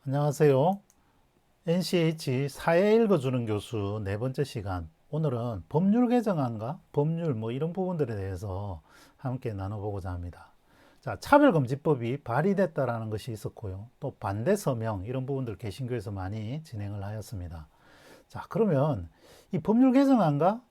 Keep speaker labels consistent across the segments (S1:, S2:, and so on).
S1: 안녕하세요. NCH 사회 읽어주는 교수 네 번째 시간. 오늘은 법률 개정안과 법률 이런 부분들에 대해서 함께 나눠보고자 합니다. 자, 차별금지법이 발의됐다라는 것이 있었고요. 또 반대 서명 이런 부분들 개신교에서 많이 진행을 하였습니다. 자, 그러면 이 법률 개정안과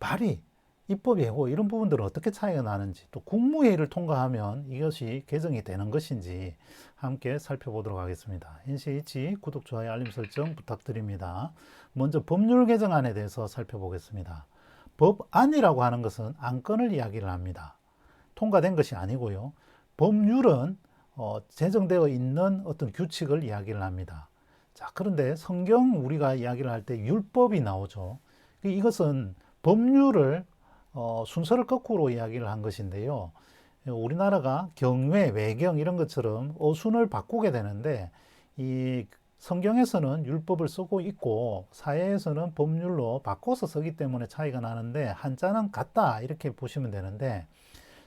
S1: 발의, 입법 예고 이런 부분들은 어떻게 차이가 나는지, 또 국무회의를 통과하면 이것이 개정이 되는 것인지 함께 살펴보도록 하겠습니다. NCH 구독, 좋아요, 알림 설정 부탁드립니다. 먼저 법률 개정안에 대해서 살펴보겠습니다. 법안이라고 하는 것은 안건을 이야기를 합니다. 통과된 것이 아니고요. 법률은 제정되어 있는 어떤 규칙을 이야기를 합니다. 자, 그런데 성경 우리가 이야기를 할 때 율법이 나오죠. 이것은 법률을 순서를 거꾸로 이야기를 한 것인데요. 우리나라가 경외, 외경 이런 것처럼 어순을 바꾸게 되는데 이 성경에서는 율법을 쓰고 있고 사회에서는 법률로 바꿔서 쓰기 때문에 차이가 나는데 한자는 같다 이렇게 보시면 되는데,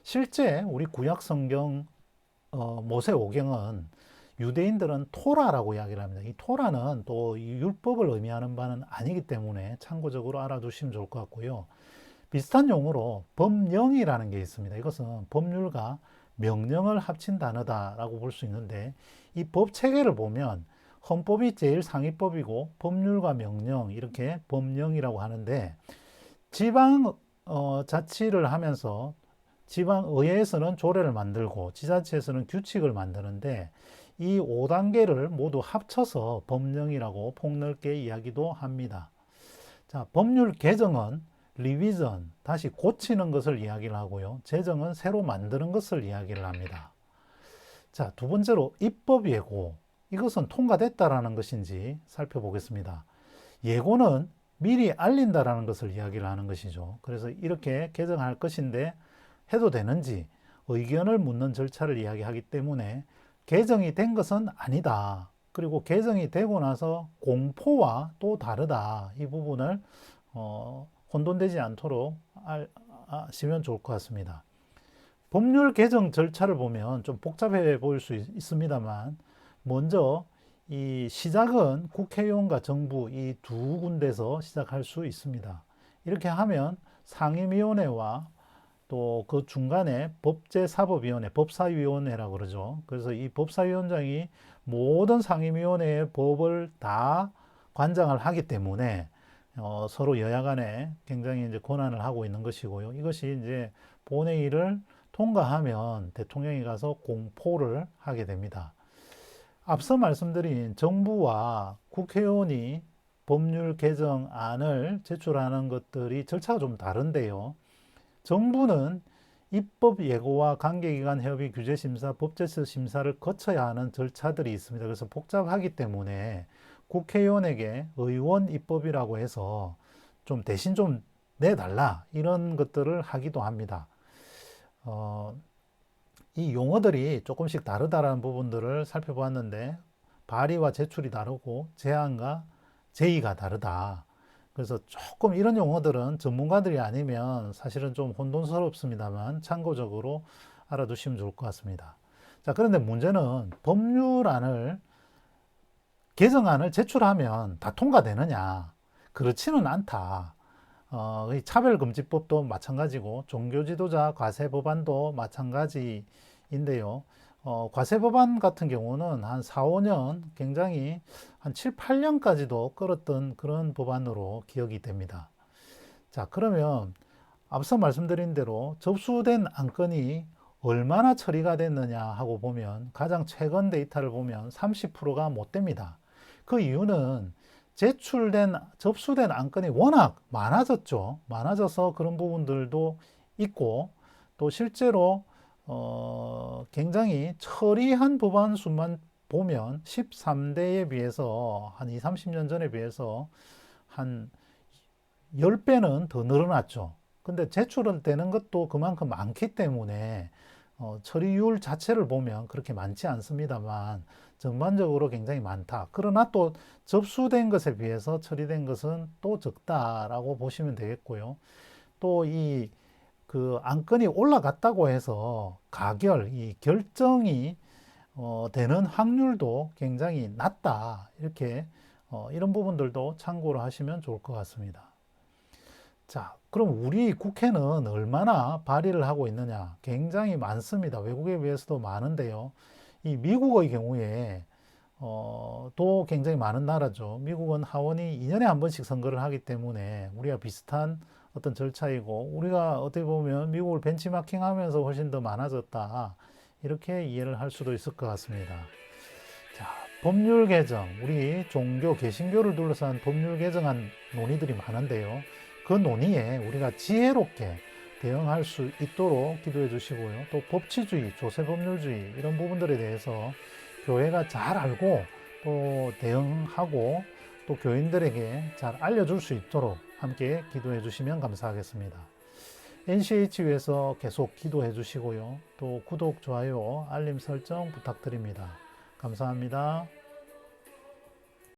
S1: 실제 우리 구약 성경 모세오경은 유대인들은 토라라고 이야기를 합니다. 이 토라는 또 이 율법을 의미하는 바는 아니기 때문에 참고적으로 알아두시면 좋을 것 같고요. 비슷한 용어로 법령이라는 게 있습니다. 이것은 법률과 명령을 합친 단어다라고 볼 수 있는데, 이 법 체계를 보면 헌법이 제일 상위법이고 법률과 명령 이렇게 법령이라고 하는데, 지방 자치를 하면서 지방의회에서는 조례를 만들고 지자체에서는 규칙을 만드는데 이 5단계를 모두 합쳐서 법령이라고 폭넓게 이야기도 합니다. 자, 법률 개정은 리비전, 다시 고치는 것을 이야기를 하고요. 제정은 새로 만드는 것을 이야기를 합니다. 자, 두 번째로 입법 예고. 이것은 통과됐다라는 것인지 살펴보겠습니다. 예고는 미리 알린다라는 것을 이야기를 하는 것이죠. 그래서 이렇게 개정할 것인데 해도 되는지 의견을 묻는 절차를 이야기하기 때문에 개정이 된 것은 아니다. 그리고 개정이 되고 나서 공포와 또 다르다. 이 부분을 혼돈되지 않도록 아시면 좋을 것 같습니다. 법률 개정 절차를 보면 좀 복잡해 보일 수 있습니다만, 먼저 이 시작은 국회의원과 정부 이 두 군데서 시작할 수 있습니다. 이렇게 하면 상임위원회와 또 그 중간에 법제사법위원회, 법사위원회라고 그러죠. 그래서 이 법사위원장이 모든 상임위원회의 법을 다 관장을 하기 때문에 서로 여야 간에 굉장히 이제 권한을 하고 있는 것이고요. 이것이 이제 본회의를 통과하면 대통령이 가서 공포를 하게 됩니다. 앞서 말씀드린 정부와 국회의원이 법률 개정안을 제출하는 것들이 절차가 좀 다른데요. 정부는 입법 예고와 관계기관 협의 규제심사, 법제처 심사를 거쳐야 하는 절차들이 있습니다. 그래서 복잡하기 때문에 국회의원에게 의원 입법이라고 해서 좀 대신 좀 내달라 이런 것들을 하기도 합니다. 이 용어들이 조금씩 다르다라는 부분들을 살펴보았는데, 발의와 제출이 다르고 제안과 제의가 다르다. 그래서 조금 이런 용어들은 전문가들이 아니면 사실은 좀 혼돈스럽습니다만 참고적으로 알아두시면 좋을 것 같습니다. 자, 그런데 문제는 법률안을 개정안을 제출하면 다 통과되느냐? 그렇지는 않다. 차별금지법도 마찬가지고 종교지도자 과세법안도 마찬가지인데요. 과세법안 같은 경우는 한 4, 5년 굉장히 한 7, 8년까지도 끌었던 그런 법안으로 기억이 됩니다. 자, 그러면 앞서 말씀드린 대로 접수된 안건이 얼마나 처리가 됐느냐 하고 보면 가장 최근 데이터를 보면 30%가 못 됩니다. 그 이유는 접수된 안건이 워낙 많아졌죠. 많아져서 그런 부분들도 있고, 또 실제로 굉장히 처리한 법안 수만 보면 13대에 비해서 한 20, 30년 전에 비해서 한 10배는 더 늘어났죠. 근데 제출되는 것도 그만큼 많기 때문에 처리율 자체를 보면 그렇게 많지 않습니다만 전반적으로 굉장히 많다. 그러나 또 접수된 것에 비해서 처리된 것은 또 적다라고 보시면 되겠고요. 또 이 그 안건이 올라갔다고 해서 가결, 이 결정이 되는 확률도 굉장히 낮다. 이렇게 이런 부분들도 참고를 하시면 좋을 것 같습니다. 자, 그럼 우리 국회는 얼마나 발의를 하고 있느냐? 굉장히 많습니다. 외국에 비해서도 많은데요. 이 미국의 경우에 또 굉장히 많은 나라죠. 미국은 하원이 2년에 한 번씩 선거를 하기 때문에 우리가 비슷한 어떤 절차이고 우리가 어떻게 보면 미국을 벤치마킹 하면서 훨씬 더 많아졌다. 이렇게 이해를 할 수도 있을 것 같습니다. 자, 법률 개정, 우리 종교, 개신교를 둘러싼 법률 개정안 논의들이 많은데요. 그 논의에 우리가 지혜롭게 대응할 수 있도록 기도해 주시고요. 또 법치주의, 조세법률주의 이런 부분들에 대해서 교회가 잘 알고 또 대응하고 또 교인들에게 잘 알려줄 수 있도록 함께 기도해 주시면 감사하겠습니다. NCHU에서 계속 기도해 주시고요. 또 구독, 좋아요, 알림 설정 부탁드립니다. 감사합니다.